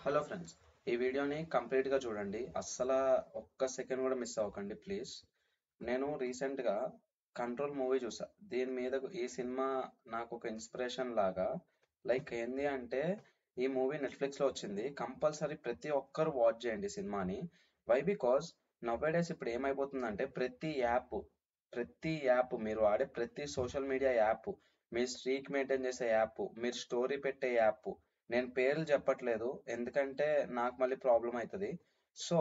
Hello friends, ఈ వీడియోని కంప్లీట్గా చూడండి. అస్సలు ఒక్క సెకండ్ కూడా మిస్ అవ్వకండి ప్లీజ్. నేను రీసెంట్గా కంట్రోల్ మూవీ చూసా. దీని మీద ఈ సినిమా నాకు ఒక ఇన్స్పిరేషన్ లాగా. లైక్ ఏంది అంటే, ఈ మూవీ నెట్ఫ్లిక్స్లో వచ్చింది. కంపల్సరీ ప్రతి ఒక్కరు వాచ్ చేయండి ఈ సినిమాని. వై బికాజ్ నౌ డేస్ ఇప్పుడు ఏమైపోతుందంటే, ప్రతి యాప్ మీరు వాడే ప్రతి సోషల్ మీడియా యాప్, మీరు స్ట్రీక్ మెయింటైన్ చేసే యాప్, మీరు స్టోరీ పెట్టే యాప్, నేను పేర్లు చెప్పట్లేదు ఎందుకంటే నాకు మళ్ళీ ప్రాబ్లం అవుతుంది. సో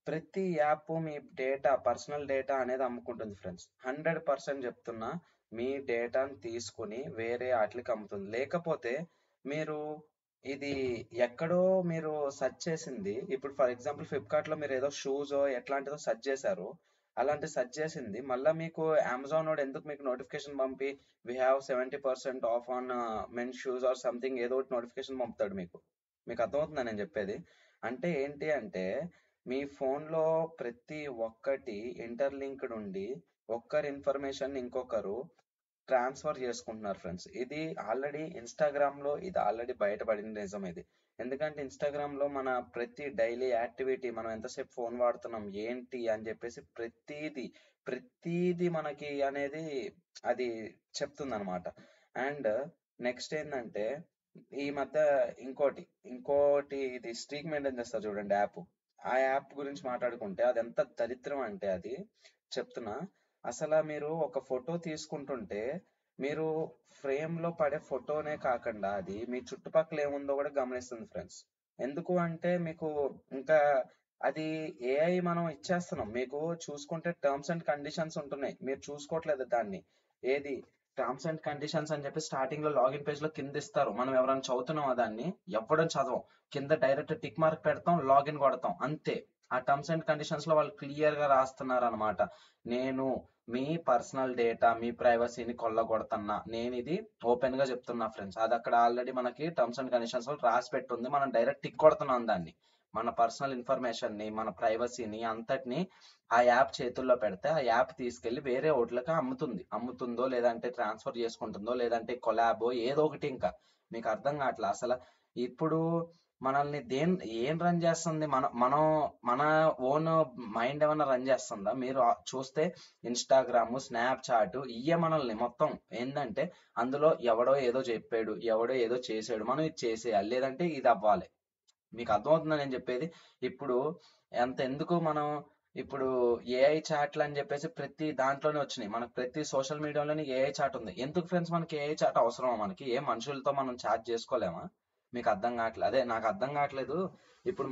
ప్రతి యాప్ మీ డేటా, పర్సనల్ డేటా అనేది అమ్ముకుంటుంది ఫ్రెండ్స్. 100% చెప్తున్నా, మీ డేటాని తీసుకుని వేరే వాటికి అమ్ముతుంది. లేకపోతే మీరు ఇది ఎక్కడో మీరు సెర్చ్ చేసింది, ఇప్పుడు ఫర్ ఎగ్జాంపుల్ ఫ్లిప్కార్ట్లో మీరు ఏదో షూస్ ఎట్లాంటిదో సెర్చ్ చేశారు, అలాంటి సెర్చ్ చేసింది మళ్ళీ మీకు అమెజాన్ వాడు ఎందుకు మీకు నోటిఫికేషన్ పంపి we have 70% of on men shoes or something ఏదో ఒకటి నోటిఫికేషన్ పంపుతాడు మీకు. మీకు అర్థమవుతుందా నేను చెప్పేది? అంటే ఏంటి అంటే, మీ ఫోన్లో ప్రతి ఒక్కటి ఇంటర్లింక్డ్ ఉండి ఒక్కరి ఇన్ఫర్మేషన్ ఇంకొకరు ట్రాన్స్ఫర్ చేసుకుంటున్నారు ఫ్రెండ్స్. ఇది ఆల్రెడీ ఇన్స్టాగ్రామ్లో ఇది ఆల్రెడీ బయటపడిన నిజం ఇది. ఎందుకంటే ఇన్స్టాగ్రామ్లో మన ప్రతి డైలీ యాక్టివిటీ, మనం ఎంతసేపు ఫోన్ వాడుతున్నాం ఏంటి అని చెప్పేసి ప్రతిదీ మనకి అనేది అది చెప్తుంది అనమాట. అండ్ నెక్స్ట్ ఏంటంటే, ఈ మధ్య ఇంకోటి ఇది స్ట్రీక్ మెయింటైన్ చేస్తారు చూడండి యాప్. ఆ యాప్ గురించి మాట్లాడుకుంటే అది ఎంత దరిద్రం అంటే, అది చెప్తున్నా. అసలు మీరు ఒక ఫోటో తీసుకుంటుంటే, మీరు ఫ్రేమ్ లో పడే ఫోటోనే కాకుండా అది మీ చుట్టుపక్కల ఏముందో కూడా గమనిస్తుంది ఫ్రెండ్స్. ఎందుకు అంటే మీకు ఇంకా అది ఏఐ మనం ఇచ్చేస్తున్నాం. మీకు చూసుకుంటే టర్మ్స్ అండ్ కండిషన్స్ ఉంటున్నాయి, మీరు చూసుకోవట్లేదు దాన్ని. ఏది టర్మ్స్ అండ్ కండిషన్స్ అని చెప్పి స్టార్టింగ్ లో లాగిన్ పేజ్ లో కింద ఇస్తారు. మనం ఎవరైనా చదువుతున్నామా దాన్ని? ఎవ్వడం చదవం. కింద డైరెక్ట్ టిక్ మార్క్ పెడతాం, లాగిన్ కొడతాం, అంతే. ఆ టర్మ్స్ అండ్ కండిషన్స్ లో వాళ్ళు క్లియర్ గా రాస్తున్నారు అనమాట. నేను మీ పర్సనల్ డేటా, మీ ప్రైవసీని కొల్లగొడుతున్నా, నేను ఇది ఓపెన్ గా చెప్తున్నా ఫ్రెండ్స్. అది అక్కడ ఆల్రెడీ మనకి టర్మ్స్ అండ్ కండిషన్స్ లో రాసి పెట్టుంది. మనం డైరెక్ట్ టిక్ కొడుతున్నాం దాన్ని. మన పర్సనల్ ఇన్ఫర్మేషన్ ని, మన ప్రైవసీని అంతటిని ఆ యాప్ చేతుల్లో పెడితే ఆ యాప్ తీసుకెళ్లి వేరే ఓట్లకి అమ్ముతుందో, లేదంటే ట్రాన్స్ఫర్ చేసుకుంటుందో, లేదంటే కొలాబో ఏదో ఒకటి. ఇంకా మీకు అర్థం కావట్లా అసలు. ఇప్పుడు మనల్ని ఏం రన్ చేస్తుంది? మన ఓన్ మైండ్ ఏమైనా రన్ చేస్తుందా? మీరు చూస్తే ఇన్స్టాగ్రామ్, స్నాప్ చాట్ ఇయ్యే మనల్ని మొత్తం ఏంటంటే, అందులో ఎవడో ఏదో చెప్పాడు, ఎవడో ఏదో చేసాడు, మనం ఇది చేసేయాలి, లేదంటే ఇది అవ్వాలి. మీకు అర్థమవుతుందా నేను చెప్పేది? ఇప్పుడు ఎందుకు మనం ఇప్పుడు ఏఐ చాట్లు అని చెప్పేసి ప్రతి దాంట్లోనే వచ్చినాయి. మనకు ప్రతి సోషల్ మీడియాలోనే ఏఐ చాట్ ఉంది. ఎందుకు ఫ్రెండ్స్ మనకి ఏఐ చాట్ అవసరమా? మనకి ఏ మనుషులతో మనం చాట్ చేసుకోలేమా? మీకు అర్థం కావట్లేదు. అదే నాకు అర్థం కావట్లేదు. ఇప్పుడు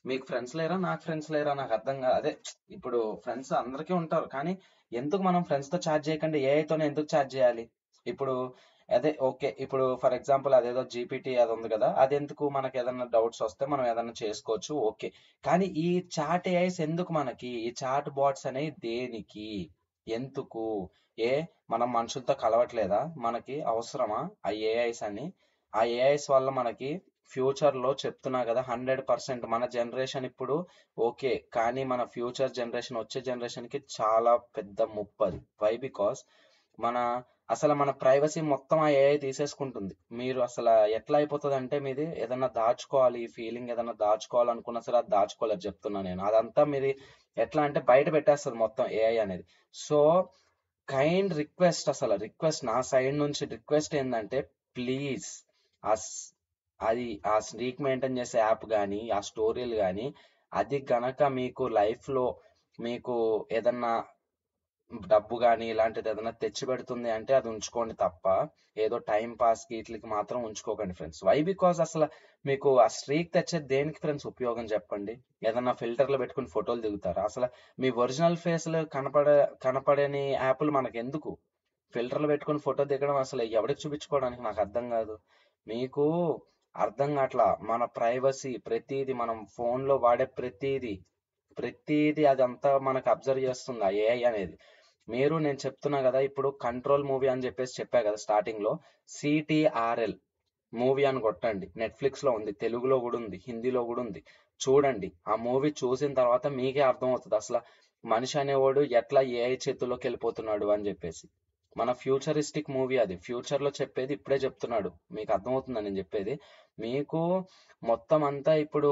మీకు ఫ్రెండ్స్ లేరా, నాకు ఫ్రెండ్స్ లేరా నాకు అర్థం కాదు. అదే ఇప్పుడు ఫ్రెండ్స్ అందరికీ ఉంటారు, కానీ ఎందుకు మనం ఫ్రెండ్స్ తో చాట్ చేయకుండా ఏఐతోనే ఎందుకు చాట్ చేయాలి? ఇప్పుడు అదే ఓకే, ఇప్పుడు ఫర్ ఎగ్జాంపుల్ అదేదో జీపీటీ అది ఉంది కదా, అది ఎందుకు? మనకి ఏదైనా డౌట్స్ వస్తే మనం ఏదైనా చేసుకోవచ్చు, ఓకే. కానీ ఈ చాట్ ఏఐస్ ఎందుకు? మనకి ఈ చాట్ బాట్స్ అనేవి దేనికి, ఎందుకు? ఏ మనం మనుషులతో కలవట్లేదా? మనకి అవసరమా ఆ ఏఐస్ అని? ఆ ఏఐస్ వల్ల మనకి ఫ్యూచర్ లో చెప్తున్నా కదా, 100% మన జనరేషన్ ఇప్పుడు ఓకే, కానీ మన ఫ్యూచర్ జనరేషన్, వచ్చే జనరేషన్ కి చాలా పెద్ద ముప్పది. వై బికాస్ మన మన ప్రైవసీ మొత్తం ఆ ఏఐ తీసేసుకుంటుంది. మీరు అసలు ఎట్లా అయిపోతుంది అంటే, మీది ఏదన్నా దాచుకోవాలి, ఈ ఫీలింగ్ ఏదన్నా దాచుకోవాలనుకున్నా సరే అది దాచుకోలేదు చెప్తున్నా నేను. అదంతా మీది ఎట్లా అంటే బయట పెట్టేస్తుంది మొత్తం ఏఐ అనేది. సో రిక్వెస్ట్ నా సైడ్ నుంచి రిక్వెస్ట్ ఏంటంటే, ప్లీజ్ అది ఆ స్ట్రీక్ మెయింటైన్ చేసే యాప్ కానీ, ఆ స్టోరీలు కానీ, అది గనక మీకు లైఫ్ లో మీకు ఏదన్నా డబ్బు కానీ ఇలాంటిది ఏదైనా తెచ్చి పెడుతుంది అంటే అది ఉంచుకోండి తప్ప, ఏదో టైం పాస్ కి వీటికి మాత్రం ఉంచుకోకండి ఫ్రెండ్స్. వై బికాస్ అసలు మీకు ఆ స్ట్రీక్ తెచ్చేది దేనికి ఫ్రెండ్స్? ఉపయోగం చెప్పండి. ఏదన్నా ఫిల్టర్లు పెట్టుకుని ఫోటోలు దిగుతారా? అసలు మీ ఒరిజినల్ ఫేస్లు కనపడని యాప్లు మనకు ఎందుకు? ఫిల్టర్లు పెట్టుకుని ఫోటో దిగడం అసలు ఎవరికి చూపించుకోవడానికి? నాకు అర్థం కాదు. మీకు అర్థం కావట్లా. మన ప్రైవసీ ప్రతిదీ, మనం ఫోన్ లో వాడే ప్రతిదీ అదంతా మనకు అబ్జర్వ్ చేస్తుంది ఆ ఏఐ అనేది. నేను చెప్తున్నా కదా, ఇప్పుడు కంట్రోల్ మూవీ అని చెప్పేసి చెప్పా కదా స్టార్టింగ్ లో. సిటిఆర్ఎల్ మూవీ అని కొట్టండి, నెట్ఫ్లిక్స్ లో ఉంది, తెలుగులో కూడా ఉంది, హిందీలో కూడా ఉంది. చూడండి. ఆ మూవీ చూసిన తర్వాత మీకే అర్థమవుతుంది అసలు మనిషి అనేవాడు ఎట్లా ఏఐ చేతుల్లోకి వెళ్ళిపోతున్నాడు అని చెప్పేసి. మన ఫ్యూచరిస్టిక్ మూవీ అది. ఫ్యూచర్ లో చెప్పేది ఇప్పుడే చెప్తున్నాడు. మీకు అర్థమవుతుందని నేను చెప్పేది. మీకు మొత్తం అంతా ఇప్పుడు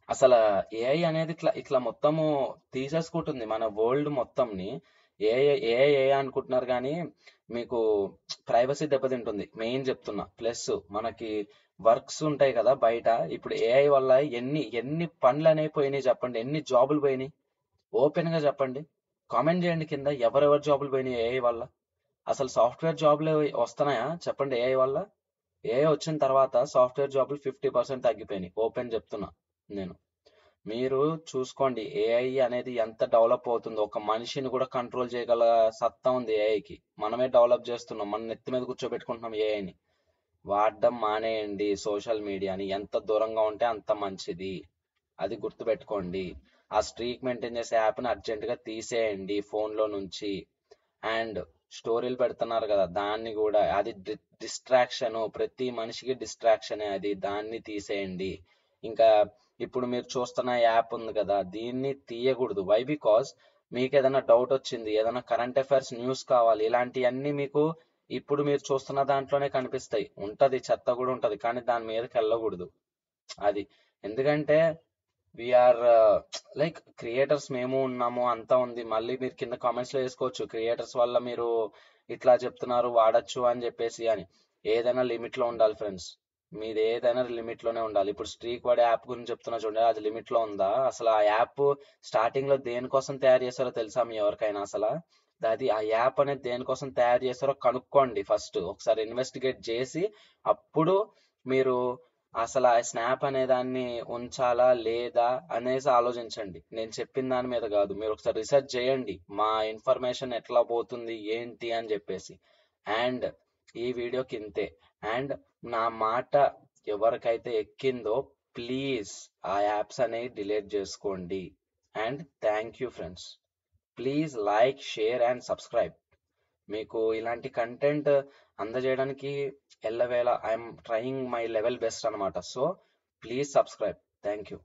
అసలు ఏఐ అనేది ఇట్లా ఇట్లా మొత్తము తీసేసుకుంటుంది మన వరల్డ్ మొత్తంని. ఏఐ ఏఐ ఏఐ అనుకుంటున్నారు కానీ మీకు ప్రైవసీ దెబ్బతింటుంది మెయిన్ చెప్తున్నా. ప్లస్ మనకి వర్క్స్ ఉంటాయి కదా బయట, ఇప్పుడు ఏఐ వల్ల ఎన్ని ఎన్ని పనులు అనేవి పోయినాయి చెప్పండి, ఎన్ని జాబులు పోయినాయి. ఓపెన్ గా చెప్పండి, కామెంట్ చేయండి కింద, ఎవరెవరి జాబులు పోయినాయి ఏఐ వల్ల. అసలు సాఫ్ట్వేర్ జాబ్లు వస్తున్నాయా చెప్పండి ఏఐ వల్ల? ఏఐ వచ్చిన తర్వాత సాఫ్ట్వేర్ జాబులు 50% తగ్గిపోయినాయి, ఓపెన్ చెప్తున్నా నేను. మీరు చూసుకోండి ఏఐ అనేది ఎంత డెవలప్ అవుతుందో. ఒక మనిషిని కూడా కంట్రోల్ చేయగల సత్తా ఉంది ఏఐకి. మనమే డెవలప్ చేస్తున్నాం, మన నెత్తి మీద కూర్చోబెట్టుకుంటున్నాం ఏఐని. వాడడం మానేయండి సోషల్ మీడియాని, ఎంత దూరంగా ఉంటే అంత మంచిది, అది గుర్తుపెట్టుకోండి. ఆ స్ట్రీక్ మెయింటైన్ చేసే యాప్ని అర్జెంటుగా తీసేయండి ఫోన్లో నుంచి. అండ్ స్టోరీలు పెడుతున్నారు కదా దాన్ని కూడా, అది డిస్ట్రాక్షన్, ప్రతి మనిషికి డిస్ట్రాక్షనే అది, దాన్ని తీసేయండి. ఇంకా ఇప్పుడు మీరు చూస్తున్న యాప్ ఉంది కదా దీన్ని తీయకూడదు. వై? బికాస్ మీకు ఏదైనా డౌట్ వచ్చింది, ఏదైనా కరెంట్ అఫైర్స్ న్యూస్ కావాలి, ఇలాంటివన్నీ మీకు ఇప్పుడు మీరు చూస్తున్న దాంట్లోనే కనిపిస్తాయి. ఉంటది, చెత్త కూడా ఉంటది, కానీ దాని మీదకి వెళ్ళకూడదు అది. ఎందుకంటే వీఆర్ లైక్ క్రియేటర్స్, మేము ఉన్నాము, అంతా ఉంది. మళ్ళీ మీరు కింద కామెంట్స్ లో వేసుకోవచ్చు క్రియేటర్స్ వల్ల మీరు ఇట్లా చెప్తున్నారు వాడచ్చు అని చెప్పేసి అని. ఏదైనా లిమిట్ లో ఉండాలి ఫ్రెండ్స్, మీది ఏదైనా లిమిట్ లోనే ఉండాలి. ఇప్పుడు స్ట్రీక్ వాడే యాప్ గురించి చెప్తున్నా చూడండి, అది లిమిట్ లో ఉందా? అసలు ఆ యాప్ స్టార్టింగ్ లో దేనికోసం తయారు చేశారో తెలుసా మీ ఎవరికైనా? అసలు అది ఆ యాప్ అనేది దేనికోసం తయారు చేశారో కనుక్కోండి ఫస్ట్, ఒకసారి ఇన్వెస్టిగేట్ చేసి అప్పుడు మీరు అసలు ఆ స్నాప్ అనే దాన్ని ఉంచాలా లేదా అనేసి ఆలోచించండి. నేను చెప్పిన దాని మీద కాదు, మీరు ఒకసారి రీసెర్చ్ చేయండి మా ఇన్ఫర్మేషన్ ఎట్లా పోతుంది ఏంటి అని చెప్పేసి. అండ్ ఈ వీడియోకి ఇంతే. అండ్ నా మాట ఎవరికైతే ఎక్కిందో ప్లీజ్ ఆ యాప్స్ అనేవి డిలీట్ చేసుకోండి. And thank you friends. Please like, share and subscribe. మీకు ఇలాంటి కంటెంట్ అందజేయడానికి ఎల్లవేళ I'm trying my level best అనమాట. So please subscribe. Thank you.